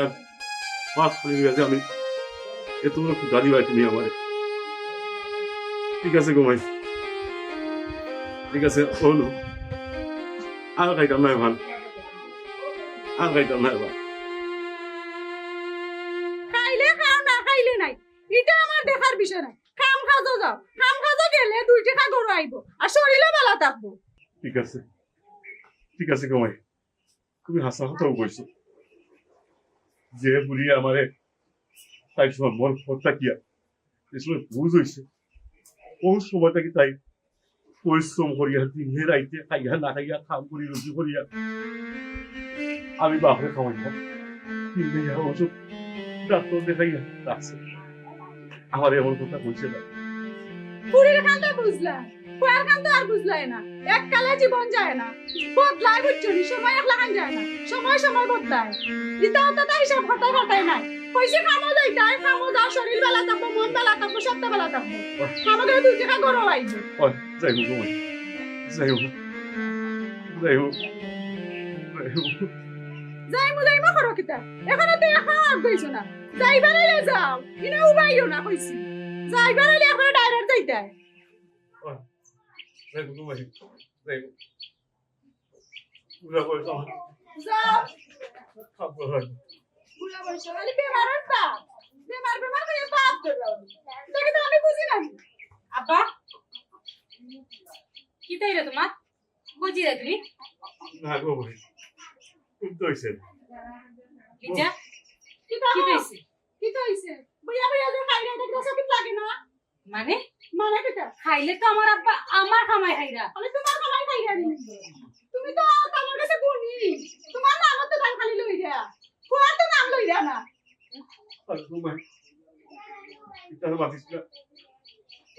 পাঁচ খালি লইয়া যে আমি এত বড় গাড়ি ভাই তুমি আমার। ঠিক আছে গো ভাই, ঠিক আছে হলো, আর খাইতাম না ভান, আর খাইতাম না ভান। খাইলে খাও না খাইলে নাই এটা আমার দেখার বিষয় না খাম খাজো যাও খাম খাজো গেলে 2 টাকা গরু আইবো আর শরীরও ভালো থাকবো ঠিক আছে, ঠিক আছে গো ভাই, তুমি হাসা কথাও কইছো, যে বুড়ি আমারে তাই সময় মন হত্যা কিয়া এই সময় বুঝ হয়েছে, কোন সময়টা কি তাই পরিশ্রম করিয়া দিনে রাইতে খাইয়া না খাইয়া খাম করি রুজি করিয়া আমি বাপরে খাওয়াইয়া কিনে ওষুধ ডাক্তার দেখাইয়া রাখছে, আমার এমন কথা কইছে না। পুরীর খানটা বুঝলা পুয়ার খান তো আর বুঝলাই না এক কালে জীবন যায় না বদলায় বুঝছনি সময় এক লাগান যায় না সময় সময় বদলায় ইতা তো হিসাব হতাই হতাই নাই কইছে খামো যাইতাই খামো যা শরীর বেলা থাকবো মন বেলা থাকবো সব বেলা থাকবো খামো গেলে 2 টাকা গরু আইবো ওই যাই হোক ভাই, যাই হোক, যাই হোক, যাই হোক। যাইমু করো কিতা এখানে তো এখন আর কইছো না যাইবারে যাও ইনা উবাইও না কইছি যাইবারে একবার ডাইরেক্ট যাইতাই যাই হোক ভাই, যাই হোক। পুরা বয়স আমার যাও খাবো ভাই। বুড়া বয়স খালি বেমারের বাপ বেমার করে বাপ ধরো দেখে তো আমি বুঝি না আব্বা কি তাই রে তোমার বুঝি রে তুমি না গো ভাই, খুব তো হয়েছে। লিজা কি কি হইছে কি হইছে বুড়া বুড়া যে খাইরা দেখো সব লাগে না মানে মানে কিটা খাইলে তো আমার আব্বা আমার খামাই খাইরা আমি তোমার খালাই খাইরা নি তুমি তো তোমার কাছে গুনি তোমার নাম তো ধান খালি লই দেয়া কোয়া তো নাম লই দেয়া না আর গো ভাই, এটা বাতিস না।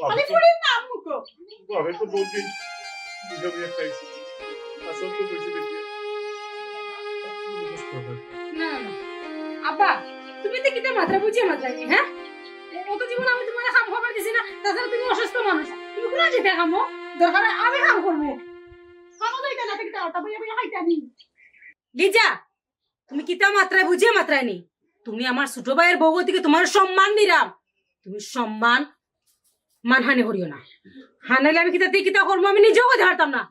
খালি পুরি নাম মুকো আমি তো বলছি বুঝে বুঝে খাইছি, আসল তো বুঝে দেখি। না না না আব্বা তুমি তো কিতে মাত্রা বুঝিয়ে মাত্রাই হ্যাঁ অত জীবন আমি তোমার খাম খাবার দিছি না তাছাড়া তুমি অসুস্থ মানুষ তুমি কোন যেতে খামো দরকার হয় আমি খাম করবো খামো যাইতা না দেখতে ওটা বুড়া বুড়া খাইতা নি লিজা তুমি কিতা মাত্রায় বুঝিয়ে মাত্রায় নি তুমি আমার ছোট ভাইয়ের বউ থেকে তোমার সম্মান দিলাম তুমি সম্মান মানহানি করিও না হানাইলে আমি কিতা দিয়ে কিতা করবো আমি নিজেও কথা পারতাম না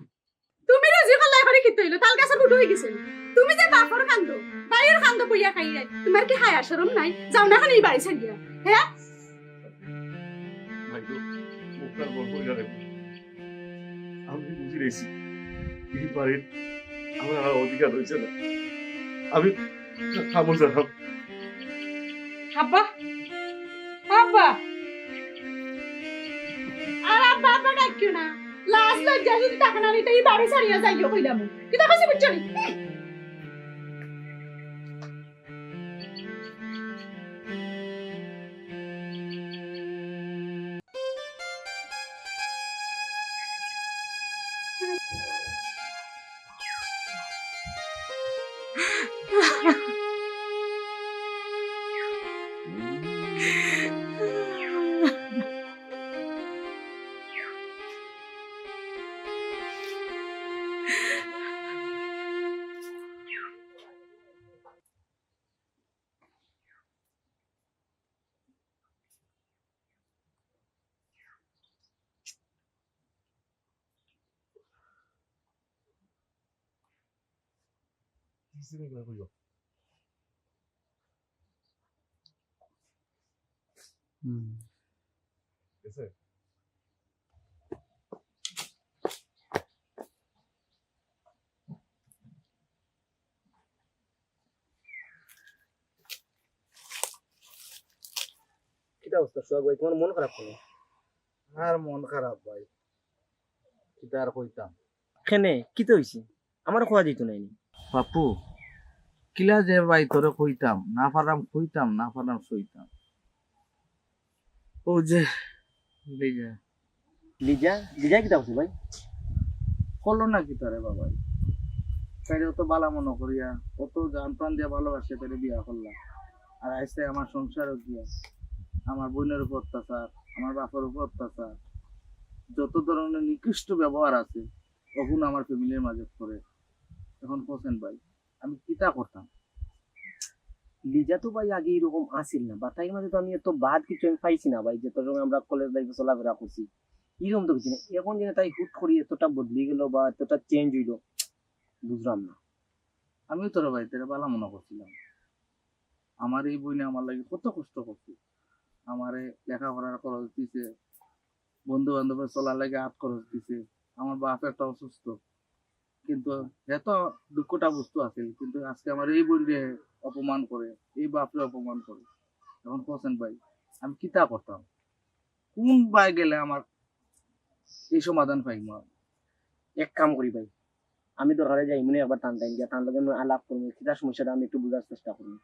তুমি রাজি হল্লাই করে কি তইলো তাল গাছে বুড়ো হয়ে গেছে তুমি যে বাপর কান্দো বাইরের কান্দো বইয়া খাইয়া তোমার কি হায়া শরম নাই যাও না খানি বাড়ি ছাড়িয়া হ্যাঁ ভাই গো, মুখটার গল্প জানে, আমি বুঝি রেছি এই বাড়ির আমার আর অধিকার হয়েছে না, আমি খাবো জানাম। আব্বা আব্বা আর আব্বা আব্বা ডাকিও না লাস্ট লজ্জা যদি টাকা না নিতে এই বাড়ি ছাড়িয়া যাইও কইলাম কি দেখা সে বুঝছো নি কিটা অবস্থা সোহাগ ভাই, তোমার মন খারাপ কেন? আর মন খারাপ ভাই, কিতা আর কইতাম। কেনে কিতে হইছে? আমার খোয়া দিত নাইনি। বাপু কিলা যে ভাই তোরে কইতাম, না পারাম কইতাম, না পারাম সইতাম। ও যে লিজা লিজা লিজা কিটা হচ্ছে ভাই? করলো না কি তারে বাবাই, তাই অত বালা মনে করিয়া অত জান প্রাণ দিয়া ভালোবাসে তারে বিয়া করলাম, আর আইসে আমার সংসারও গিয়া আমার বোনের উপর অত্যাচার, আমার বাপের উপর অত্যাচার, যত ধরনের নিকৃষ্ট ব্যবহার আছে তখন আমার ফ্যামিলির মাঝে করে। এখন কোসেন ভাই আমি কিতা করতাম? লিজা তো ভাই আগে এরকম আসিল না, বা তাই মাঝে তো আমি এত বাদ কিছু আমি পাইছি না ভাই, যে তোর সঙ্গে আমরা কলেজ লাইফে চলাফেরা করছি এরকম তো কিছু না। এখন যে তাই হুট করি এতটা বদলে গেল বা এতটা চেঞ্জ হইলো বুঝলাম না। আমিও তোর ভাই তোরা বালা মনে করছিলাম, আমার এই বইনে আমার লাগে কত কষ্ট করছে, আমারে লেখাপড়ার খরচ দিছে, বন্ধু বান্ধবের চলার লাগে হাত খরচ দিছে, আমার বাপ একটা অসুস্থ, কিন্তু এত দুঃখটা বুঝতে আছে, কিন্তু আজকে আমার এই বইনে অপমান করে, এই বাপরে অপমান করে। এখন কোসেন ভাই আমি কিতা করতাম? কোন বাই গেলে আমার এই সমাধান পাইম? এক কাম করি ভাই, আমি দরকারে যাই মনে একবার টান টাইম দিয়া টান লাগে আলাপ করবো, কিটা সমস্যাটা আমি একটু বোঝার চেষ্টা করবো।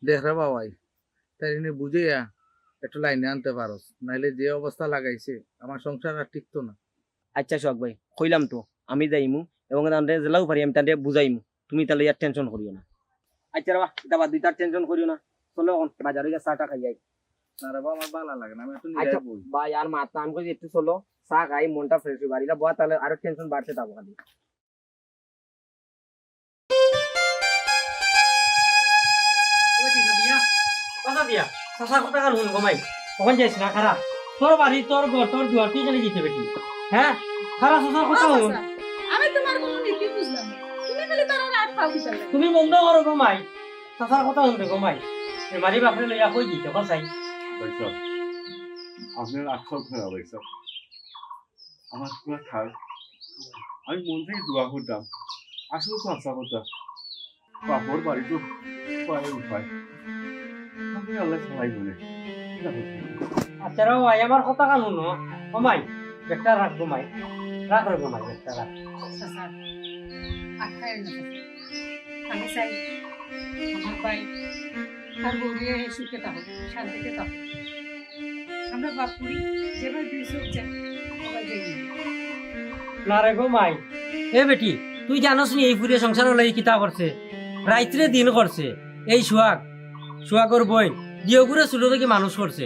দেখ রে বাবাই, তাই এনে বুঝিয়া একটু লাইনে আনতে পারস, নাইলে যে অবস্থা লাগাইছে আমার সংসার আর টিকতো না। আচ্ছা সোহাগ ভাই কইলাম তো আমি যাইমু, এবং তান্ডে জেলাও পারি আমি তান্ডে বুঝাইমু, তুমি তাহলে ইয়ার টেনশন করিও না। আচ্ছা রে বা এটা বাদ দুইটার টেনশন করিও না, চলো এখন বাজারে গিয়ে চাটা খাই যাই। না রে বাবা আমার ভালো লাগে না, আমি একটু আচ্ছা নিরাই বই। ভাই আর মাথা আমি কই একটু চলো চা খাই, মনটা ফ্রেশ হই, বাড়িটা বয়া তাহলে আরো টেনশন বাড়তে থাকবো খালি। চাষা কথা কাল শুন গমাই, কখন যাইস না খারা তোর বাড়ি তোর ঘর তোর দুয়ার তুই খালি যেতে বেটি, হ্যাঁ খারা চাষার কথা শুন। আমি তোমার কোনো নীতি বুঝলাম না, তুমি খালি তারা রাত খাও বিচার লাগে। তুমি বন্ধ করো গমাই, চাষার কথা শুন রে গমাই, মারি বাপরে লইয়া কই দিতে কসাই। ভাই সাহেব আপনার আক্ষর খারাপ ভাই সাহেব, আমার পুরা থাক, আমি মন থেকে দোয়া করতাম, আসলে তো আশা করতাম বাপর বাড়ি তো পায়ে উঠায়, আমি আল্লাহ সবাই বলে আচ্ছা রে ভাই আমার কথা কাল শুনো গমাই, একটা রাখ গমাই, রাখ রে গমাই একটা রাখ। চাচা আটকায় না, আমি চাই আমার ভাই তার বউকে সুখে থাকো, শান্তিতে থাকো। আমরা বাপুরি যেভাবে দুই চোখ চাই সবাই যাই না রে গমাই, এ বেটি তুই জানোস নি এই ফুরিয়ে সংসার লাগি কিতা করছে, রাইত্রে দিন করছে, এই সুহাগর বই দিয়গুরে চুলো থেকে মানুষ করছে।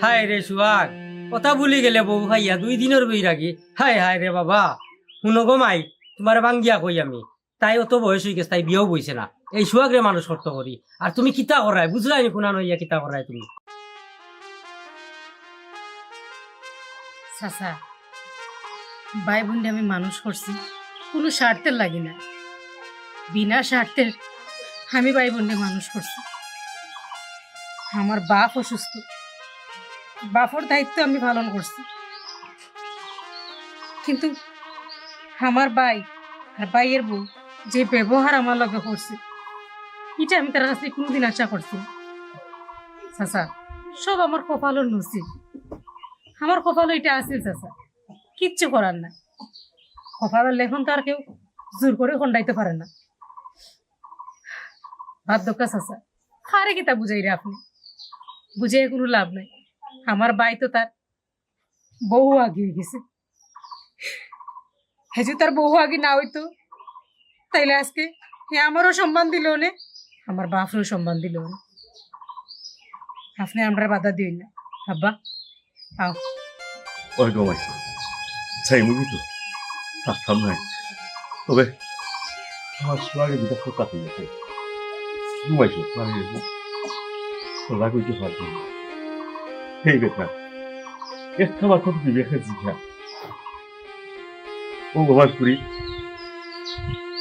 হায় রে সুহাগ, কথা ভুলি গেলে বউ খাইয়া 2 দিনের বই রাগি, হায় হায় রে বাবা। শুনো গমাই তোমার বাঙ্গিয়া কই আমি, তাই অত বয়স হয়ে গেছে, তাই বিয়েও বইছে না, এই সুহাগরে মানুষ করতে করি, আর তুমি কিতা করাই বুঝলাই নি, কোনা নইয়া কিতা করাই তুমি। চাচা ভাই বোনকে আমি মানুষ করছি কোনো স্বার্থের লাগি না, বিনা স্বার্থের আমি ভাই বোনকে মানুষ করছি। আমার বাপ অসুস্থ, বাপর দায়িত্ব আমি পালন করছি, কিন্তু আমার ভাই আর ভাইয়ের বউ যে ব্যবহার আমার লগে করছে এটা আমি তার কাছে কোনোদিন আশা করছি না। চাচা সব আমার কপালের নসিব, আমার কপাল এটা আছে চাচা, কিচ্ছু করার না, কপালের লেখন তো আর কেউ জোর করে খন্ডাইতে পারে না। ভাত দোকা চাচা খারে কিতা বুঝাই রে আপনি, বুঝে কোনো লাভ নাই। আমার ভাই তো তার বউ আগিয়ে গেছে, হেজু তার বউ আগে না হইতো তাইলে আজকে হে আমারও সম্মান দিল নে, আমার বাপরও সম্মান দিল না। আপনি আমরা বাধা দিই না আব্বা, আও ওই গমাই চাই মুভি তো থাকতাম নাই, তবে আমার সোয়াগে দুটা ফোটা হয়ে গেছে, ঘুমাইছো খোলা করতে পারছি সেই বেতনা একটা বার কত দিবে জিঘা ও গমাই পুরি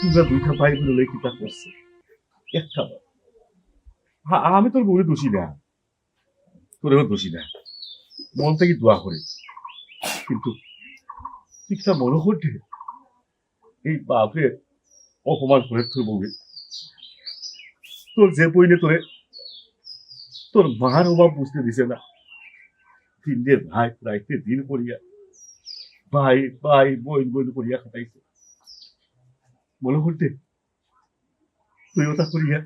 তোমরা দুইটা ভাই বলে কিতা করছে একটা আমি তোর বউরে দোষী না, তোরেও দোষী না, মন থেকে দোয়া করে, কিন্তু ঠিকটা মনে করতে এই বাপরে অপমান করে তোর বউরে, তোর যে বইনে তোরে তোর মার অভাব বুঝতে দিছে না, দিনের ভাই রাইতে দিন করিয়া ভাই ভাই বই বই করিয়া খাটাইছে, মনে করতে তুই ওটা করিয়া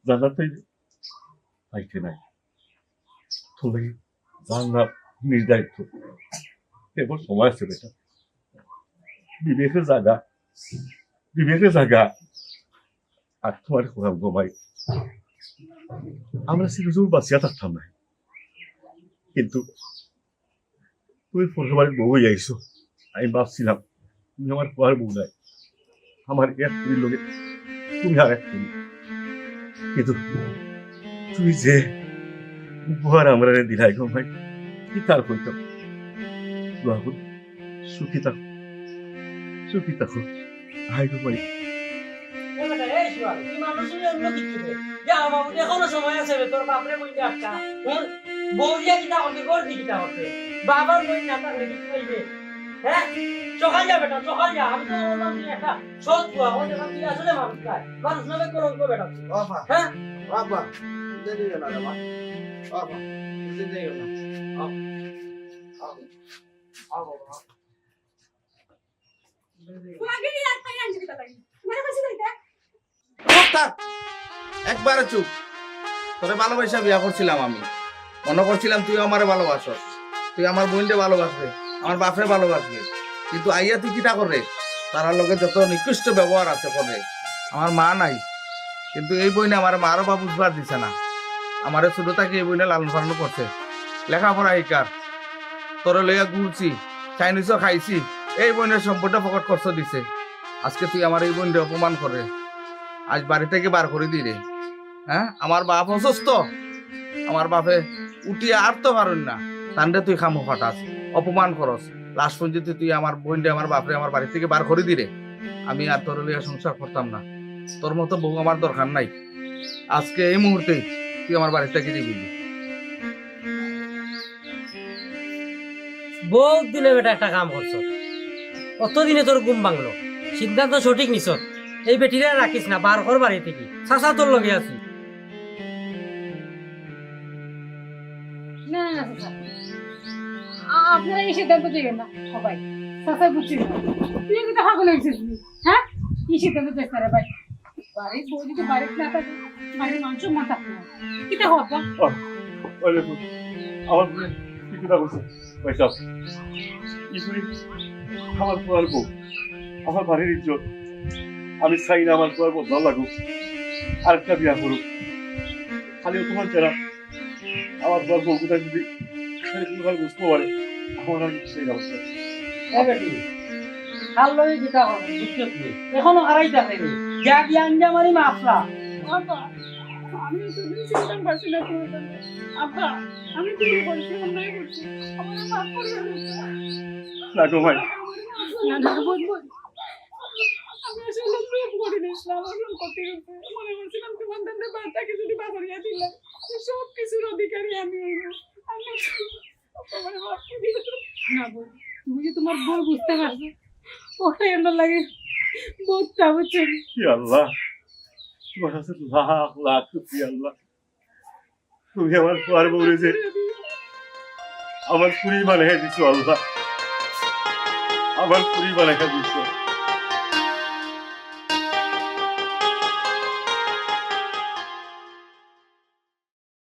জানার পাইলে পাইতে নাই, তোর লাগে জানা নির্ধারিত, এবার সময় আছে বেটা, বিবেকের জায়গা, বিবেকের জায়গা। আর তোমার কোথাও ঘুমাই আমরা সিরিজও বাঁচিয়া থাকতাম না, কিন্তু তুমি পরের বাড়ির বউ হয়ে আইসো, আমি ভাবছিলাম তুমি আমার পর বউ নাই, আমার এক পুরীর লোকে তুমি আর এক পুরী, কিন্তু তুমি যে উপহার আমরা দিলাই গো ভাই, কি তার কইতাম, সুখী থাকো, সুখী থাকো, হাই গো ভাই। এখনো সময় আছে রে, তোর বাপরে বই একটা বউ দিয়া কিতা করতে কর দি কিতা করতে বাবার বই না থাকলে কি কইবে? হ্যাঁ সকাল যা বেটা, সকাল যা। আমি তো বললাম তুই একটা সৎ বুয়া, ও যখন তুই আসলে মানুষ খায়, মানুষ নামে কলঙ্ক বেটা। হ্যাঁ বাবা দেরি হলো না বাবা, বাবা দেরি হলো না, তোমাকে কি রাত পাই আনছি কথা লাগি মানে কইছি কইতা একবারে চুপ। তোরে ভালোবাসা বিয়া করছিলাম আমি, মনে করছিলাম তুই আমারে ভালোবাসস, তুই আমার বোনকে ভালোবাসবে, আমার বাপরে ভালোবাসবে, কিন্তু আইয়া তুই কিটা করে তার লগে যত নিকৃষ্ট ব্যবহার আছে করে। আমার মা নাই, কিন্তু এই বইনে আমার মারও বা বুঝবার দিছে না, আমারে ছোট থাকি এই বইনে লালন পালন করছে, লেখাপড়া শিকার, তোরে লইয়া ঘুরছি, চাইনিজও খাইছি, এই বইনের সম্পদটা প্রকট করছ দিছে, আজকে তুই আমার এই বোনকে অপমান করে আজ বাড়ি থেকে বার করে দি রে। হ্যাঁ আমার বাপ অসুস্থ, আমার বাপে উঠিয়ে আর তো পারেন না, তান্ডে তুই খামো ফাটাস, অপমান করস, লাস্ট পর্যন্ত তুই আমার বোনটা আমার বাপরে আমার বাড়ি থেকে বার করে দি রে। আমি আর তোর লইয়া সংসার করতাম না, তোর মতো বউ আমার দরকার নাই, আজকে এই মুহূর্তে তুই আমার বাড়ি থেকে দিবি। বহুত দিনে বেটা একটা কাম করছ, অতদিনে তোর ঘুম ভাঙলো, সিদ্ধান্ত সঠিক নিছ, এই বেটিরা রাখিস না, বার কর বাড়ি থেকে, চাচা তোর লগে আছি। না না চাচা, আপনারা এই সিদ্ধান্ত দিবেন না সবাই, চাচা বুঝছি না, তুই কিন্তু পাগল হয়েছিস, হ্যাঁ কি সিদ্ধান্ত দিস না রে ভাই, বাড়ির বউ যদি বাড়িতে না থাকে, বাড়ির মানুষ মা থাকবে না, কিটা হবা ওই দেখুন আমার কি কথা বলছে পয়সা ইসুরি, আমার পর বউ, আমার বাড়ির ইজ্জত, আমি চাই না আমার পর বদলা লাগুক, আরেকটা বিয়া করুক, খালি তোমার চেরা আমার পর বউ কোথায় যদি বুঝতে পারে আমার আর সেই অবস্থা। এখনো হারাই থাকে যা দিয়ে আঞ্জা মারি মাফলা। আব্বা আমি তুমি চিন্তা করছি না তোমার জন্য, আব্বা আমি তুমি বলছি অন্যায় করছি, আমার মাফ করে দাও। লাগো ভাই, না না বলবো আমি আসলে প্রেম করে নিয়েছিলাম, আসলে করতে করতে মনে করছিলাম তোমার দাদা বাচ্চাকে যদি বাগরিয়া দিলাম সব কিছুর অধিকারী আমি হইব, আমার মাফ করে দিও না। বল তুমি যে তোমার বউ বুঝতে পারছো, ওটাই আমার লাগে বহুত চাবুচ্ছেন। কি আল্লাহ, তোমার কাছে লাখ লাখ শুকরিয়া আল্লাহ, তুমি আমার পর বউরে যে আমার পুরি বানাই দিছো আল্লাহ, আমার পুরি বানাই দিছো।